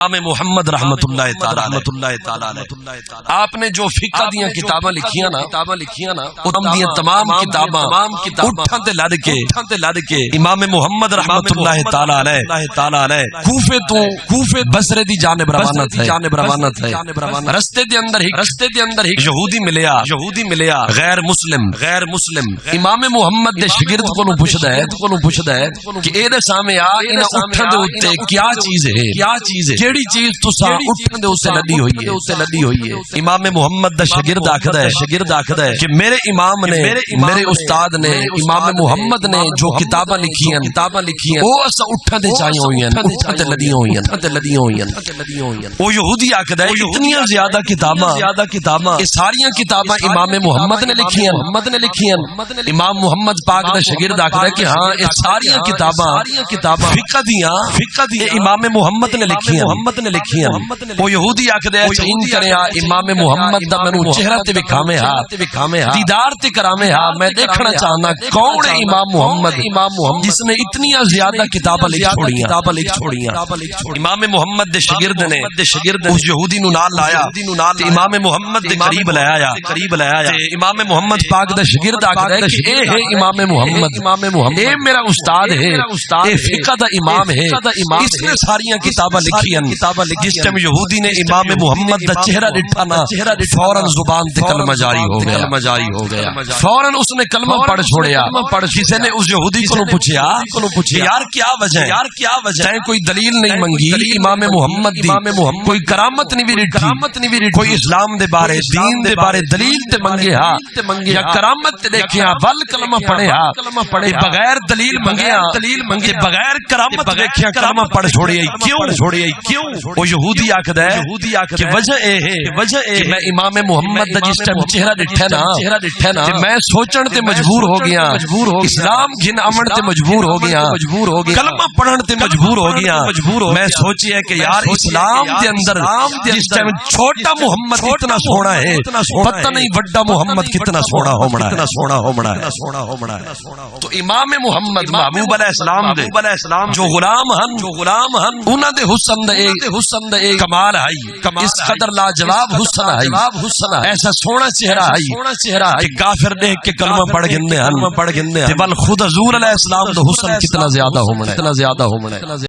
امام محمد رحمت اللہ تعالی آپ نے جو فقہ دیاں کتاباں لکھیاں نا اتم دیاں تمام کتاباں اٹھاں تے لڑ کے امام محمد رحمت اللہ تعالی کوفے بصرے دی جانب روانت ہے رستے دے اندر ہی یہودی ملیا غیر مسلم امام محمد دے شاگرد کولوں پوچھدا ہے کہ اے دے سامنے آ انہاں اٹھاں دے اوتے کیا چیز ہے جیڑی چیز تساں اٹھن دے اسے لدی ہوئی ہے امام محمد دا شاگرد آکھدا ہے کہ میرے امام نے میرے استاد نے امام محمد نے جو کتاباں لکھیاں او اساں اٹھن دے چاہیے ہوئی ہیں اٹھن تے لدیاں ہوئی ہیں او یہودی آکھدا ہے اتنیاں زیادہ کتاباں یہ ساریاں کتاباں امام محمد نے لکھیاں امام محمد پاک دا شاگرد آکھدا ہے کہ ہاں یہ ساریاں کتاباں فقہ دیاں امام محمد نے لکھیاں وہ یہودی آکھدے اچھا ان کرے امام محمد دا مینوں چہرہ تے وکھاویں ہا دیدار تے کراویں ہا میں دیکھنا چاہنا کون ہے امام محمد جس نے اتنی زیادہ کتاباں لکھ چھوڑیاں امام محمد دے شاگرد نے اس یہودی نو نال لایا تے امام محمد دے قریب لایا تے امام محمد پاک دا شاگرد آکھدا ہے کہ اے ہے امام محمد اے میرا استاد ہے اے فقہ دا امام ہے اس نے ساریاں کتاباں لکھیاں جس ٹائم یہودی نے امام محمد دا چہرہ ڈٹھا نا فوراً زبان تے کلمہ جاری ہو گیا فوراً اس نے کلمہ پڑھ چھوڑیا کسی نے اس یہودی کو پوچھا یار کیا وجہ ہے کوئی دلیل نہیں منگی امام محمد دی کوئی کرامت نہیں بھی کوئی اسلام دے بارے دین دے بارے دلیل تے منگے ہا یا کرامت تے دیکھیا ول کلمہ پڑھے ہا بغیر دلیل منگے بغیر کرامت دیکھیا کلمہ پڑھ چھوڑیا کیوں وہ یہودی آکھدا ہے کہ وجہ اے ہے کہ میں امام محمد دا جس ٹائم چہرہ ڈٹھا نا کہ میں سوچن تے مجبور ہو گیا اسلام گھن امن تے مجبور ہو گیا کلمہ پڑھن تے مجبور ہو گیا میں سوچی ہے کہ یار اسلام دے اندر جس ٹائم چھوٹا محمد اتنا سونا ہے پتہ نہیں بڑا محمد کتنا سونا ہومڑا ہے تو امام محمد محبوب علیہ السلام جو غلام ہن انہاں دے حسن دے کمال ہے اس قدر لاجواب حسن ہے ایسا سونا چہرہ ہے کہ کافر دیکھ کے کلمہ پڑھ گندے ہیں بل خود حضور علیہ السلام دا حسن کتنا زیادہ ہومڑا ہے